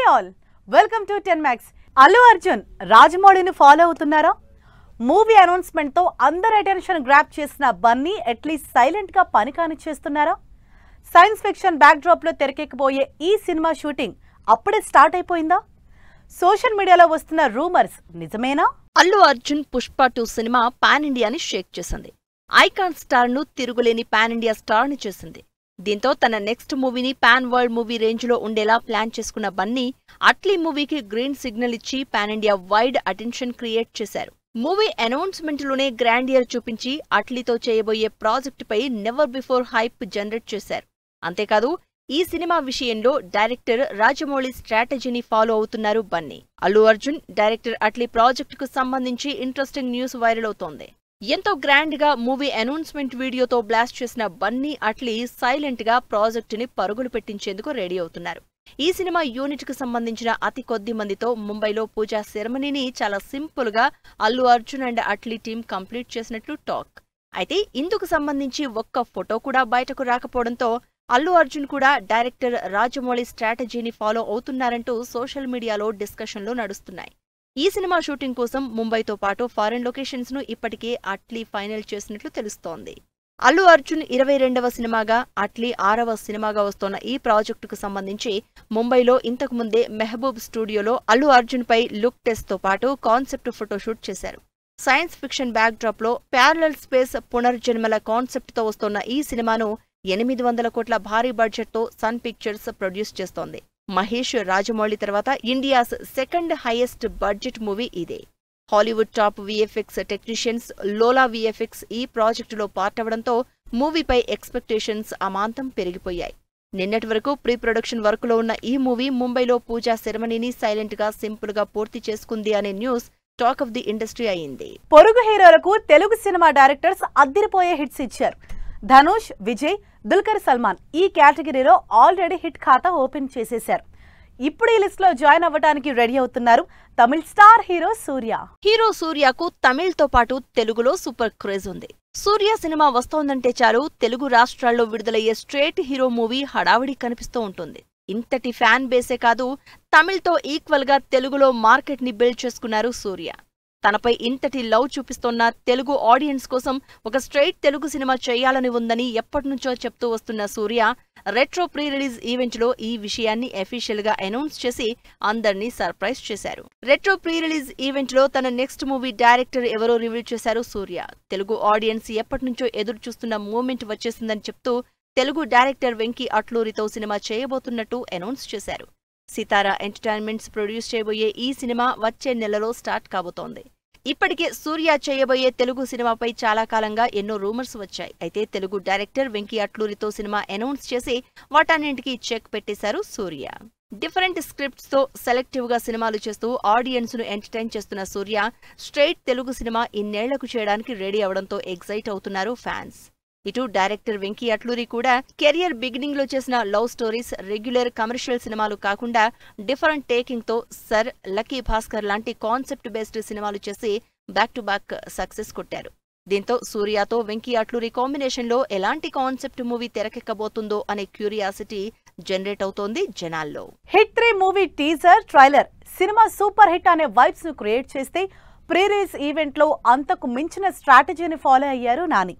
All welcome to 10 Max. Allu Arjun రాజమౌళిని follow అవుతున్నారా? Movie announcement తో అందరి అటెన్షన్ గ్రాప్ చేసిన బన్నీ అట్లీస్ట్ సైలెంట్ గా పని కానిచ్చేస్తున్నారా? సైన్స్ ఫిక్షన్ బ్యాక్ డ్రాప్ లో తెరకెక్కబోయే ఈ సినిమా షూటింగ్ అప్పుడే స్టార్ట్ అయిపోయిందా? సోషల్ మీడియాలో వస్తున్న రూమర్స్ నిజమేనా? అల్లు అర్జున్ పుష్ప 2 సినిమా పాన్ ఇండియాని షేక్ చేసింది. ఐకాన్ స్టార్ ను తిరుగులేని పాన్ ఇండియా స్టార్ ని చేసింది. దీంతో తన నెక్స్ట్ మూవీని పాన్ వరల్డ్ మూవీ రేంజ్ లో ఉండేలా ప్లాన్ చేసుకున్న బన్నీ అట్లీ మూవీకి గ్రీన్ సిగ్నల్ ఇచ్చి pan India wide attention create చేశారు. మూవీ అనౌన్స్మెంట్ లోనే గ్రాండియర్ చూపించి అట్లీతో చేయబోయే ప్రాజెక్టుపై నెవర్ బిఫోర్ హైప్ జనరేట్ చేశారు. అంతేకాదు ఈ సినిమా విషయంలో డైరెక్టర్ రాజమౌళి స్ట్రాటజీని ఫాలో అవుతున్నారు బన్నీ. అల్లు అర్జున్ డైరెక్టర్ అట్లీ ప్రాజెక్టుకు సంబంధించి ఇంట్రెస్టింగ్ న్యూస్ వైరల్ అవుతోంది. ఎంతో గ్రాండ్ గా మూవీ అనౌన్స్మెంట్ వీడియోతో బ్లాస్ట్ చేసిన బన్నీ అట్లీ సైలెంట్ గా ప్రాజెక్టుని పరుగులు పెట్టించేందుకు రెడీ అవుతున్నారు. ఈ సినిమా యూనిట్ కు సంబంధించిన అతి కొద్ది మందితో ముంబైలో పూజా సెరమనీని చాలా సింపుల్ గా Allu Arjun and Atlee team complete చేసినట్లు టాక్. అయితే ఇందుకు సంబంధించి ఒక్క ఫోటో కూడా బయటకు రాకపోవడంతో అల్లు అర్జున్ కూడా డైరెక్టర్ రాజమౌళి స్ట్రాటజీని ఫాలో అవుతున్నారంటూ సోషల్ మీడియాలో డిస్కషన్లు నడుస్తున్నాయి. ఈ సినిమా షూటింగ్ కోసం ముంబైతో పాటు ఫారెన్ లొకేషన్స్ ను ఇప్పటికే అట్లీ ఫైనల్ చేసినట్లు తెలుస్తోంది. అల్లు అర్జున్ 22వ సినిమాగా అట్లీ 6వ సినిమాగా వస్తోన్న ఈ ప్రాజెక్టుకు సంబంధించి ముంబైలో ఇంతకుముందే మెహబూబ్ స్టూడియోలో అల్లు అర్జున్ పై లుక్ టెస్ట్ తో పాటు కాన్సెప్ట్ ఫోటోషూట్ చేశారు. సైన్స్ ఫిక్షన్ బ్యాక్ డ్రాప్ లో ప్యారలల్ స్పేస్ పునర్జన్మల కాన్సెప్ట్ తో వస్తోన్న ఈ సినిమాను 800 కోట్ల భారీ బడ్జెట్ తో సన్ పిక్చర్స్ ప్రొడ్యూస్ చేస్తోంది. మహేష్ రాజమౌళి తర్వాత India's second highest budget movie ఇదే. Hollywood top VFX technicians Lola VFX ఈ ప్రాజెక్టులో పార్ట్ అవడంతో మూవీపై ఎక్స్పెక్టేషన్స్ అమాంతం పెరిగిపోయాయి. నిన్నటి వరకు ప్రీ ప్రొడక్షన్ వర్క్ లో ఉన్న ఈ మూవీ ముంబైలో పూజా సెరమనీని సైలెంట్ గా సింపుల్ గా పూర్తి చేసుకుంది అనే news talk of the industry అయింది. పొరుగు హీరోలకు తెలుగు సినిమా డైరెక్టర్స్ అద్దిరిపోయే హిట్స్ ఇచ్చారు. ధనుష్, విజయ్, దుల్కర్ సల్మాన్ ఈ కేటగిరీలో ఆల్రెడీ హిట్ ఖాతా ఓపెన్ చేసేశారు. ఇప్పుడు ఈ లిస్ట్ లో జాయిన్ అవ్వడానికి రెడీ అవుతున్నారు తమిళ స్టార్ హీరో సూర్య. సూర్యకు తమిళ్తో పాటు తెలుగులో సూపర్ క్రేజ్ ఉంది. సూర్య సినిమా వస్తోందంటే చాలు తెలుగు రాష్ట్రాల్లో విడుదలయ్యే స్ట్రేట్ హీరో మూవీ హడావిడి కనిపిస్తూ ఉంటుంది. ఇంతటి ఫ్యాన్ బేసే కాదు, తమిళ్తో ఈక్వల్ గా తెలుగులో మార్కెట్ ని బిల్డ్ చేసుకున్నారు సూర్య. తనపై ఇంతటి లవ్ చూపిస్తోన్న తెలుగు ఆడియన్స్ కోసం ఒక స్ట్రైట్ తెలుగు సినిమా చేయాలని ఉందని ఎప్పటినుంచో చెప్తూ వస్తున్న సూర్య రెట్రో ప్రీ రిలీజ్ ఈవెంట్ లో ఈ విషయాన్ని అఫీషియల్ గా అనౌన్స్ చేసి అందర్నీ సర్ప్రైజ్ చేశారు. రెట్రో ప్రీ రిలీజ్ ఈవెంట్ లో తన నెక్స్ట్ మూవీ డైరెక్టర్ ఎవరో రివీల్ చేశారు సూర్య. తెలుగు ఆడియన్స్ ఎప్పటినుంచో ఎదురు చూస్తున్న మూమెంట్ వచ్చేసిందని చెప్తూ తెలుగు డైరెక్టర్ వెంకీ అట్లూరితో సినిమా చేయబోతున్నట్టు అనౌన్స్ చేశారు. సితారా ఎంటర్టైన్మెంట్స్ ప్రొడ్యూస్ చేయబోయే ఈ సినిమా వచ్చే నెలలో స్టార్ట్ కాబోతోంది. ఇప్పటికే సూర్య చేయబోయే తెలుగు సినిమాపై చాలా కాలంగా ఎన్నో రూమర్స్ వచ్చాయి. అయితే తెలుగు డైరెక్టర్ వెంకీ అట్లూరితో సినిమా అనౌన్స్ చేసి వాటన్నింటికీ చెక్ పెట్టేశారు సూర్య. డిఫరెంట్ స్క్రిప్ట్స్ తో సెలెక్టివ్ గా సినిమాలు చేస్తూ ఆడియన్స్ ను ఎంటర్టైన్ చేస్తున్న సూర్య స్ట్రైట్ తెలుగు సినిమా ఇన్నేళ్లకు చేయడానికి రెడీ అవడంతో ఎగ్జైట్ అవుతున్నారు ఫ్యాన్స్. ఇటు డైరెక్టర్ వెంకీ అట్లూరి కూడా కెరియర్ బిగినింగ్ లో చేసిన లవ్ స్టోరీస్, రెగ్యులర్ కమర్షియల్ సినిమాలు కాకుండా డిఫరెంట్ టేకింగ్ తో సర్, లక్కీ భాస్కర్ లాంటి కాన్సెప్ట్ బేస్డ్ సినిమాలు చేసి బ్యాక్ టు బ్యాక్ సక్సెస్ కొట్టారు. దీంతో సూర్యతో వెంకీ అట్లూరి కాంబినేషన్ లో ఎలాంటి కాన్సెప్ట్ మూవీ తెరకెక్కబోతుందో అనే క్యూరియాసిటీ జనరేట్ అవుతోంది జనాల్లో. Hit 3 movie teaser, trailer cinema super hit అనే వైబ్స్ ను క్రియేట్ చేస్తే ప్రీ రిలీజ్ ఈవెంట్ లో అంతకు మించిన స్ట్రాటజీని ఫాలో అయ్యారు నాని.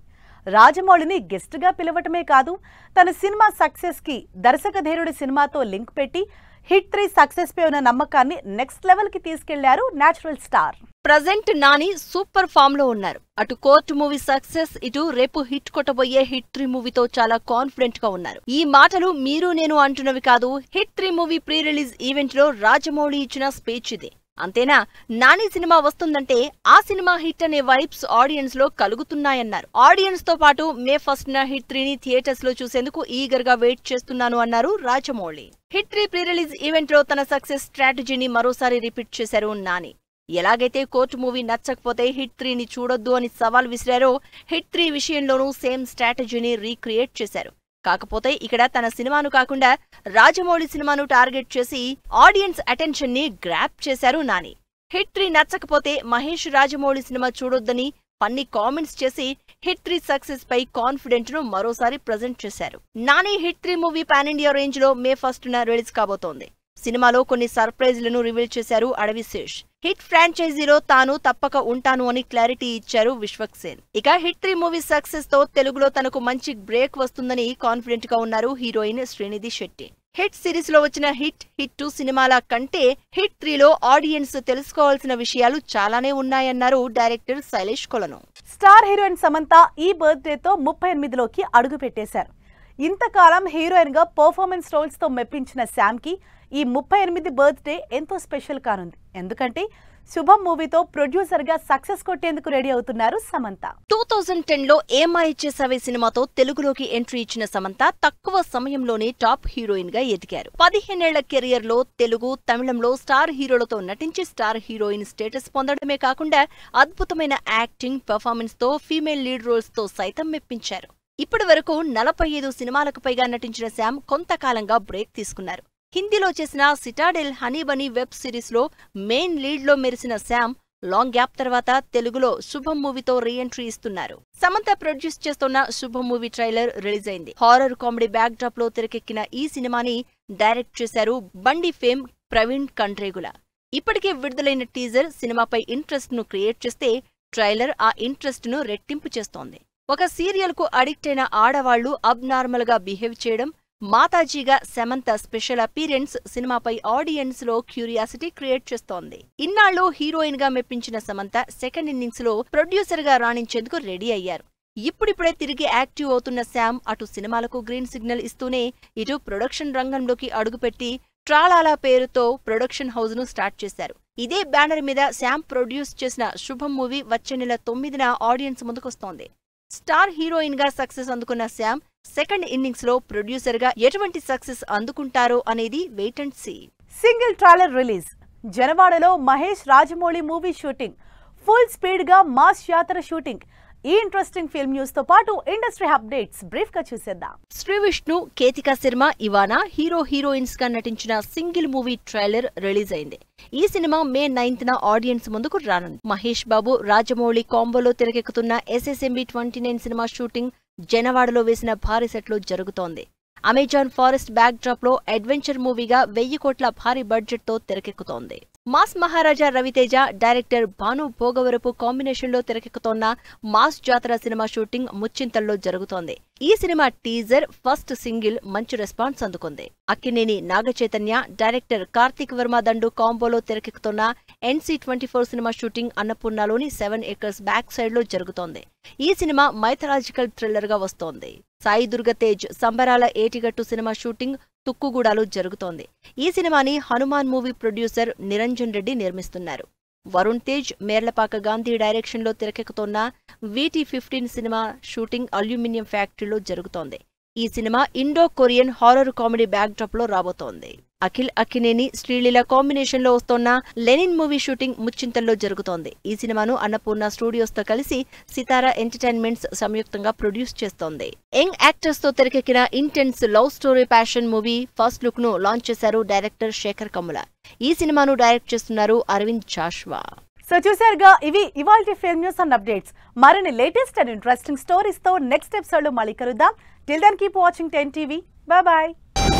రాజమౌళిని గెస్ట్ గా పిలవటమే కాదు, తన సినిమా సక్సెస్ కి దర్శకధీరుడి సినిమాతో లింక్ పెట్టి హిట్ 3 సక్సెస్ పై ఉన్న నమ్మకాన్ని నెక్స్ట్ లెవెల్ కి తీసుకెళ్లారు natural star. Present Nani super form లో ఉన్నారు. అటు కోర్టు మూవీ సక్సెస్, ఇటు రేపు హిట్ కొట్టబోయే హిట్ 3 మూవీతో చాలా కాన్ఫిడెంట్ గా ఉన్నారు. ఈ మాటలు మీరు నేను అంటున్నవి కాదు. Hit 3 movie pre release event లో రాజమౌళి ఇచ్చిన స్పీచ్ ఇది. అంతేనా, నాని సినిమా వస్తుందంటే ఆ సినిమా హిట్ అనే వైబ్స్ ఆడియన్స్ లో కలుగుతున్నాయన్నారు. ఆడియన్స్ తో పాటు మే 1న హిట్ 3ని థియేటర్స్ లో చూసేందుకు ఈగర్ గా వెయిట్ చేస్తున్నాను అన్నారు Rajamouli. Hit 3 pre release event లో తన సక్సెస్ స్ట్రాటజీని మరోసారి రిపీట్ చేశారు నాని. ఎలాగైతే కోర్టు మూవీ నచ్చకపోతే హిట్ 3ని చూడొద్దు అని సవాల్ విసిరారో, హిట్ 3 విషయంలోనూ సేమ్ స్ట్రాటజీని రీక్రియేట్ చేశారు. కాకపోతే ఇక్కడ తన సినిమాను కాకుండా రాజమౌళి సినిమాను టార్గెట్ చేసి ఆడియన్స్ అటెన్షన్ ని గ్రాప్ చేశారు నాని. హిట్ 3 నచ్చకపోతే మహేష్ రాజమౌళి సినిమా చూడొద్దని ఫన్నీ కామెంట్స్ చేసి హిట్ 3 సక్సెస్ పై కాన్ఫిడెంట్ ను మరోసారి ప్రెజెంట్ చేశారు. Nani hit 3 movie pan India range లో మే 1న రిలీజ్ కాబోతోంది. సినిమాలో కొన్ని సర్ప్రైజ్లను రివీల్ చేశారు అడవిశేష్. హిట్ ఫ్రాంచైజీలో తాను తప్పక ఉంటాను అని క్లారిటీ ఇచ్చారు విశ్వక్సేన్. ఇక హిట్ 3 మూవీ సక్సెస్ తో తెలుగులో తనకు మంచి బ్రేక్ వస్తుందని కాన్ఫిడెంట్ గా ఉన్నారు heroine Srinidhi Shetty. Hit series లో వచ్చిన హిట్ 2 సినిమాల కంటే హిట్ 3లో ఆడియన్స్ తెలుసుకోవాల్సిన విషయాలు చాలానే ఉన్నాయన్నారు డైరెక్టర్ శైలేష్ కొలను. స్టార్ హీరోయిన్ సమంత ఈ బర్త్డేతో 38లోకి అడుగు పెట్టేశారు. ఇంతకాలం హీరోయిన్ గా పర్ఫార్మెన్స్ రోల్స్ తో మెప్పించిన శామ్ కి ఈ 38 బర్త్డే ఎంతో స్పెషల్ కానుంది. ఎందుకంటే శుభం మూవీతో ప్రొడ్యూసర్ గా సక్సెస్ కొట్టేందుకు రెడీ అవుతున్నారు సమంత. 2010లో ఏమాయ చేసావే సినిమాతో తెలుగులోకి ఎంట్రీ ఇచ్చిన సమంత తక్కువ సమయంలోనే టాప్ హీరోయిన్ గా ఎదిగారు. 15 ఏళ్ల కెరియర్ లో తెలుగు, తమిళంలో స్టార్ హీరోలతో నటించి స్టార్ హీరోయిన్ స్టేటస్ పొందడమే కాకుండా అద్భుతమైన యాక్టింగ్, పెర్ఫార్మెన్స్ తో ఫీమేల్ లీడ్ రోల్స్ తో సైతం మెప్పించారు. ఇప్పటి వరకు 45 సినిమాలకు పైగా నటించిన శామ్ కొంతకాలంగా బ్రేక్ తీసుకున్నారు. హిందీలో చేసిన సిటాడెల్ హనీ బనీ వెబ్ సిరీస్ లో మెయిన్ లీడ్ లో మెరిసిన శామ్ లాంగ్ గ్యాప్ తర్వాత తెలుగులో శుభం మూవీతో రీ ఎంట్రీ ఇస్తున్నారు. సమంత ప్రొడ్యూస్ చేస్తున్న శుభం మూవీ ట్రైలర్ రిలీజ్ అయింది. హారర్ కామెడీ బ్యాక్ డ్రాప్ లో తెరకెక్కిన ఈ సినిమాని డైరెక్ట్ చేశారు బండి ఫేమ్ ప్రవీణ్ కండ్రేగుల. ఇప్పటికే విడుదలైన టీజర్ సినిమాపై ఇంట్రెస్ట్ ను క్రియేట్ చేస్తే ట్రైలర్ ఆ ఇంట్రెస్ట్ ను రెట్టింపు చేస్తోంది. ఒక సీరియల్ కు అడిక్ట్ అయిన ఆడవాళ్లు అబ్ నార్మల్ గా బిహేవ్ చేయడం, మాతాజీగా సమంత స్పెషల్ అపీరెన్స్ సినిమాపై ఆడియన్స్ లో క్యూరియాసిటీ క్రియేట్ చేస్తోంది. ఇన్నాళ్లు హీరోయిన్ గా మెప్పించిన సమంత సెకండ్ ఇన్నింగ్స్ లో ప్రొడ్యూసర్ గా రాణించేందుకు రెడీ అయ్యారు. ఇప్పుడిప్పుడే తిరిగి యాక్టివ్ అవుతున్న శామ్ అటు సినిమాలకు గ్రీన్ సిగ్నల్ ఇస్తూనే ఇటు ప్రొడక్షన్ రంగంలోకి అడుగుపెట్టి ట్రాలాలా పేరుతో ప్రొడక్షన్ హౌస్ ను స్టార్ట్ చేశారు. ఇదే బ్యానర్ మీద శామ్ ప్రొడ్యూస్ చేసిన శుభం మూవీ వచ్చే నెల 9న ఆడియన్స్ ముందుకొస్తోంది. స్టార్ హీరోయిన్ గా సక్సెస్ అందుకున్న శామ్ సెకండ్ ఇన్నింగ్స్ లో ప్రొడ్యూసర్ గా ఎటువంటి సక్సెస్ అందుకుంటారో అనేది wait and see. Single trailer release. జనవాడలో Mahesh Rajamouli movie shooting. Full speed గా మాస్ యాత్ర షూటింగ్. ఈ ఇంట్రెస్టింగ్ ఫిల్మ్ న్యూస్ తో పాటు ఇండస్ట్రీ అప్డేట్స్ బ్రీఫ్ గా చూసేద్దాం. శ్రీ విష్ణు, కేతికా శర్మ, ఇవానా హీరోయిన్స్ గా నటించిన సింగిల్ మూవీ ట్రైలర్ రిలీజ్ అయింది. ఈ సినిమా మే 9న ఆడియన్స్ ముందుకు రానుంది. మహేష్ బాబు, రాజమౌళి కాంబోలో తెరకెక్కుతున్న SSMB 29 సినిమా షూటింగ్ జనవాడలో వేసిన భారీ సెట్ లో జరుగుతోంది. అమెజాన్ ఫారెస్ట్ బ్యాక్ డ్రాప్ లో అడ్వెంచర్ మూవీగా 1000 కోట్ల భారీ బడ్జెట్ తో తెరకెక్కుతోంది. Mass Maharaja Ravi Teja, director Bhanu Bhogavarapu combination లో తెరకెక్కుతోన్న మాస్ జాతర సినిమా షూటింగ్ ముచ్చింతల్లో జరుగుతోంది. ఈ సినిమా టీజర్, ఫస్ట్ సింగిల్ మంచి రెస్పాన్స్ అందుకుంది. అక్కినేని నాగచైతన్య, డైరెక్టర్ కార్తీక్ వర్మ దండు కాంబోలో తెరకెక్కుతున్న NC24 సినిమా షూటింగ్ అన్నపూర్ణలోని 7 acres బ్యాక్ సైడ్ లో జరుగుతోంది. ఈ సినిమా మైథలాజికల్ థ్రిల్లర్ గా వస్తోంది. సాయి దుర్గతేజ్ సంబరాల ఏటిగట్టు సినిమా షూటింగ్ తుక్కుగూడలో జరుగుతోంది. ఈ సినిమాని హనుమాన్ మూవీ ప్రొడ్యూసర్ నిరంజన్ రెడ్డి నిర్మిస్తున్నారు. వరుణ్ తేజ్, మేర్లపాక గాంధీ డైరెక్షన్ లో తెరకెక్కుతోన్న VT15 సినిమా షూటింగ్ అల్యూమినియం ఫ్యాక్టరీలో జరుగుతోంది. ఈ cinema Indo Korean horror comedy back drop లో రాబోతోంది. అఖిల్ అక్కినేని, శ్రీలీల కాంబినేషన్ లో వస్తోన్న లెనిన్ మూవీ షూటింగ్ ముచ్చింతల్లో జరుగుతోంది. ఈ సినిమాను అన్నపూర్ణ స్టూడియోస్ తో కలిసి సితారా ఎంటర్టైన్మెంట్స్ సంయుక్తంగా ప్రొడ్యూస్ చేస్తోంది. యంగ్ యాక్టర్స్ తో తెరకెక్కిన intense love story passion movie first look ను లాంచ్ చేశారు డైరెక్టర్ శేఖర్ కమ్ముల. ఈ సినిమాను డైరెక్ట్ చేస్తున్నారు అరవింద్ జాషువా. సో చూసారుగా, ఇవి ఇవాల్టి ఫిల్మ్ న్యూస్ అండ్ అప్డేట్స్. మరిన్ని లేటెస్ట్ అండ్ ఇంట్రెస్టింగ్ స్టోరీస్ తో నెక్స్ట్ ఎపిసోడ్ లో మళ్ళీ కలుద్దాం. Till then keep watching 10 TV. Bye bye.